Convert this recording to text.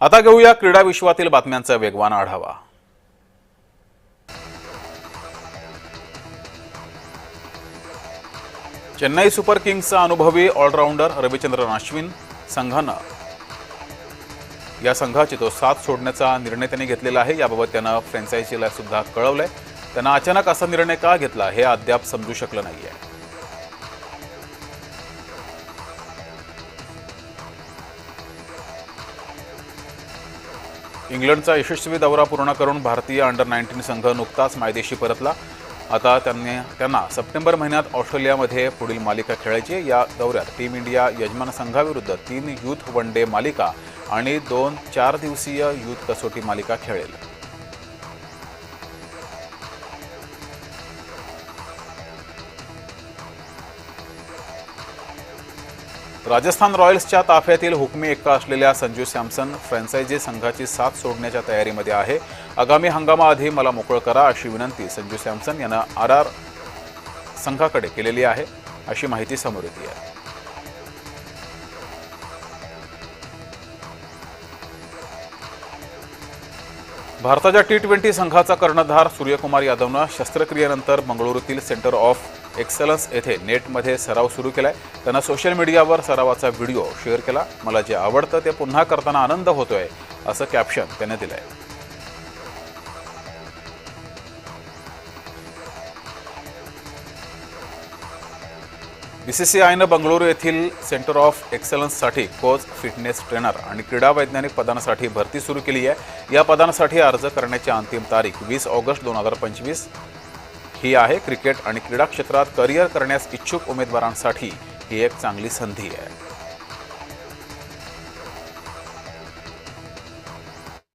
आता घेऊया क्रीडा विश्वातील बातम्यांचा वेगवान आढावा। चेन्नई सुपर किंग्सचा अनुभवी ऑलराऊंडर रविचंद्रन अश्विन या संघाची तो साथ सोडण्याचा निर्णय त्यांनी घेतलेला आहे। याबाबत त्यानं फ्रँचायझीला सुद्धा कळवलंय। त्यांना अचानक असा निर्णय का घेतला हे अद्याप समजू शकलं नाहीये। इंग्लंडचा यशस्वी दौरा पूर्ण करून भारतीय अंडर-19 संघ नुकताच मायदेशी परतला। आता त्यांना सप्टेंबर महिन्यात ऑस्ट्रेलियामध्ये पुढील मालिका खेळायची। या दौऱ्यात टीम इंडिया यजमान संघाविरुद्ध 3 यूथ वन डे मालिका आणि 2 4 दिवसीय यूथ कसोटी मालिका खेळेल। राजस्थान रॉयल्सच्या ताफ्यातील हुकमी एक्का असलेल्या संजू सॅमसन फ्रँचायझी संघाची साथ सोडण्याच्या तयारीमध्ये आहे। आगामी हंगामाआधी मला मोकळं करा अशी विनंती संजू सॅमसन यानं आर संघाकडे केलेली आहे, अशी माहिती समोर येते आहे। भारताच्या T20 संघाचा कर्णधार सूर्यकुमार यादवनं शस्त्रक्रियेनंतर बंगळुरूतील सेंटर ऑफ एक्सलन्स येथे नेटमध्ये सराव सुरू केलाय। त्यानं सोशल मीडियावर सरावाचा व्हिडिओ शेअर केला। मला जे आवडतं ते पुन्हा करताना आनंद होतोय असं कॅप्शन त्याने दिलंय। BCCIनं बंगळुरू येथील सेंटर ऑफ एक्सलन्ससाठी कोच, फिटनेस ट्रेनर आणि क्रीडा वैज्ञानिक पदांसाठी भरती सुरू केली आहे। या पदांसाठी अर्ज करण्याची अंतिम तारीख 20 ऑगस्ट 2025 ही आहे। क्रिकेट आणि क्रीडा क्षेत्रात करिअर करण्यास इच्छुक उमेदवारांसाठी ही एक चांगली संधी आहे।